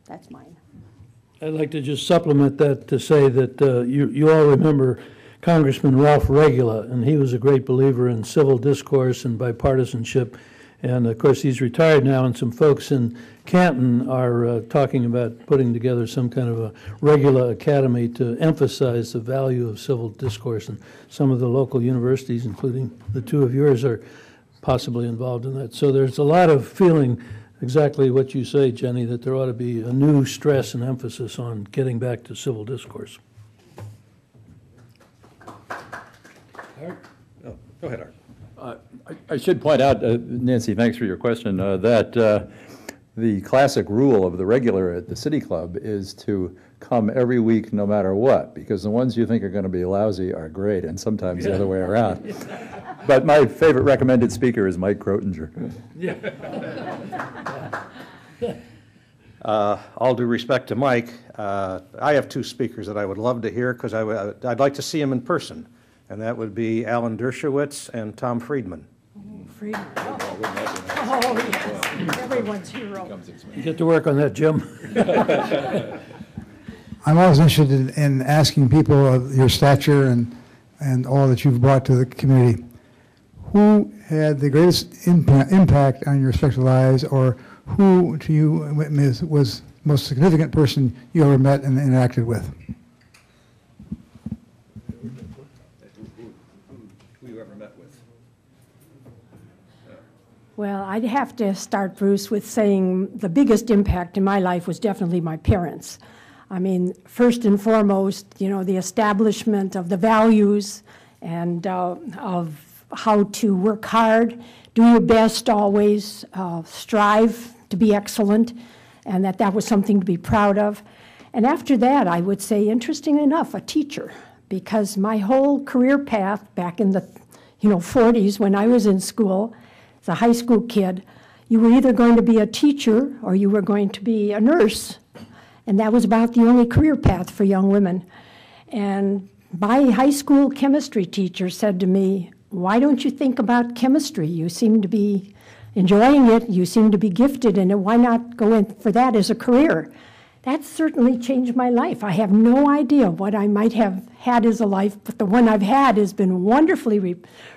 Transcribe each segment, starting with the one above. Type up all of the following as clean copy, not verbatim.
That's mine. I'd like to just supplement that to say that you all remember Congressman Ralph Regula, and he was a great believer in civil discourse and bipartisanship. And of course, he's retired now, and some folks in Canton are talking about putting together some kind of a Regula Academy to emphasize the value of civil discourse. And some of the local universities, including the two of yours, are possibly involved in that. So there's a lot of feeling, exactly what you say, Jenny, that there ought to be a new stress and emphasis on getting back to civil discourse. Art? Oh, go ahead, Art. I should point out, Nancy, thanks for your question, that the classic rule of the regular at the City Club is to come every week no matter what, because the ones you think are going to be lousy are great, and sometimes the other way around. But my favorite recommended speaker is Mike Krotinger. All due respect to Mike, I have two speakers that I would love to hear because I'd like to see them in person, and that would be Alan Dershowitz and Tom Friedman. Friedman. Oh, yes. Everyone's hero. You get to work on that, Jim. I'm always interested in asking people of your stature and all that you've brought to the community, who had the greatest impact on your respective lives, or who to you was the most significant person you ever met and interacted with? Who you ever met with? Well, I'd have to start, Bruce, with saying the biggest impact in my life was definitely my parents. I mean, first and foremost, you know, the establishment of the values and of how to work hard, do your best always, strive to be excellent, and that was something to be proud of. And after that, I would say, interesting enough, a teacher, because my whole career path back in the 40s when I was in school, as a high school kid, you were either going to be a teacher or you were going to be a nurse. And that was about the only career path for young women. And my high school chemistry teacher said to me, "Why don't you think about chemistry? You seem to be enjoying it. You seem to be gifted in it. Why not go in for that as a career?" That certainly changed my life. I have no idea what I might have had as a life, but the one I've had has been wonderfully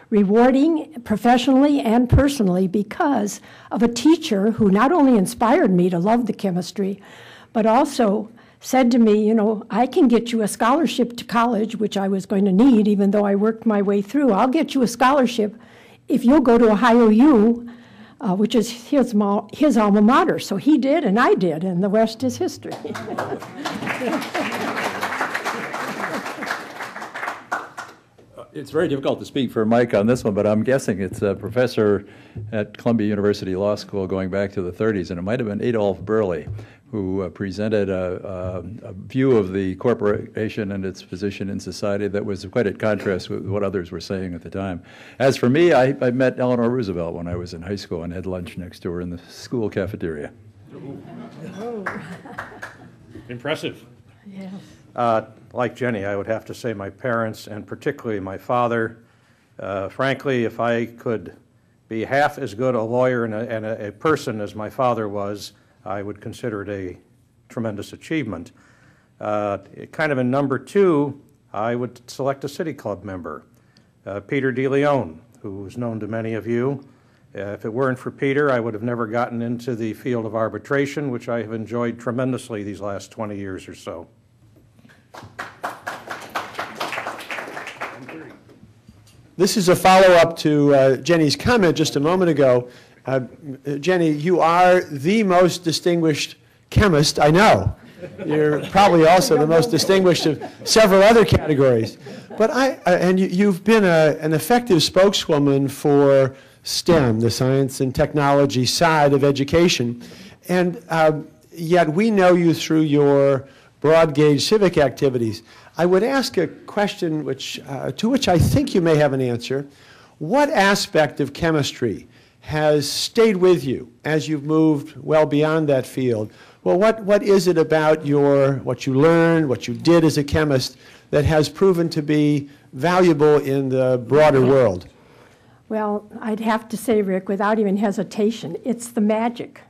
rewarding professionally and personally because of a teacher who not only inspired me to love the chemistry, but also said to me, I can get you a scholarship to college, which I was going to need, even though I worked my way through. I'll get you a scholarship if you'll go to Ohio U, which is his alma mater. So he did, and I did, and the rest is history. It's very difficult to speak for Mike on this one, but I'm guessing it's a professor at Columbia University Law School going back to the 30s, and it might have been Adolph Burley, who presented a view of the corporation and its position in society that was quite at contrast with what others were saying at the time. As for me, I met Eleanor Roosevelt when I was in high school and had lunch next to her in the school cafeteria. Oh. Impressive. Yes. Like Jenny, I would have to say my parents, and particularly my father. Frankly, if I could be half as good a lawyer and a person as my father was, I would consider it a tremendous achievement. Kind of in number two, I would select a City Club member, Peter DeLeon, who is known to many of you. If it weren't for Peter, I would have never gotten into the field of arbitration, which I have enjoyed tremendously these last 20 years or so. This is a follow-up to Jenny's comment just a moment ago. Jenny, you are the most distinguished chemist I know. You're probably also the most distinguished of several other categories. But you've been an effective spokeswoman for STEM, the science and technology side of education. And yet we know you through your broad-gauge civic activities. I would ask a question to which I think you may have an answer. What aspect of chemistry has stayed with you as you've moved well beyond that field? Well, what is it about what you learned, what you did as a chemist that has proven to be valuable in the broader world? Well, I'd have to say, Rick, without even hesitation, it's the magic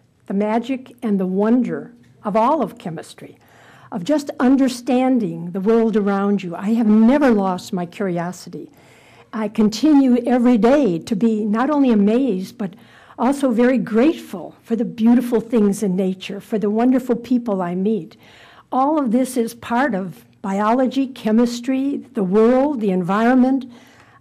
and the wonder of all of chemistry, of just understanding the world around you. I have never lost my curiosity. I continue every day to be not only amazed, but also very grateful for the beautiful things in nature, for the wonderful people I meet. All of this is part of biology, chemistry, the world, the environment.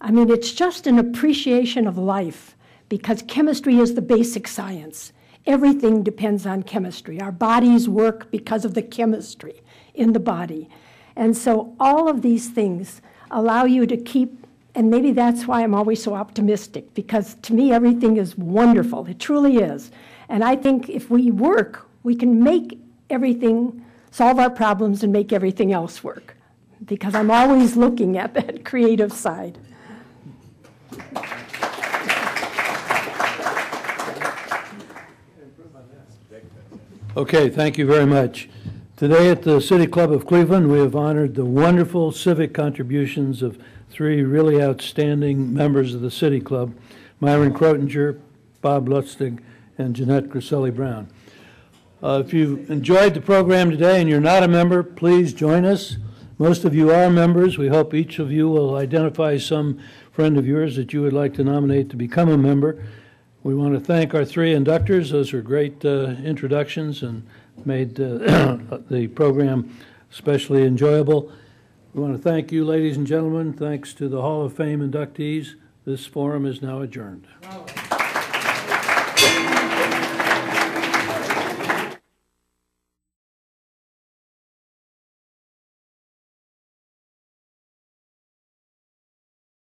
I mean, it's just an appreciation of life, because chemistry is the basic science. Everything depends on chemistry. Our bodies work because of the chemistry in the body. And so all of these things allow you to keep, and maybe that's why I'm always so optimistic, because to me everything is wonderful. It truly is. And I think if we work, we can make everything, solve our problems and make everything else work, because I'm always looking at that creative side. Okay, thank you very much. Today at the City Club of Cleveland, we have honored the wonderful civic contributions of three really outstanding members of the City Club, Myron Krotinger, Bob Lustig, and Jeanette Grasselli Brown. If you enjoyed the program today and you're not a member, please join us. Most of you are members. We hope each of you will identify some friend of yours that you would like to nominate to become a member. We want to thank our three inductors. Those are great introductions and made the program especially enjoyable. We want to thank you, ladies and gentlemen. Thanks to the Hall of Fame inductees. This forum is now adjourned.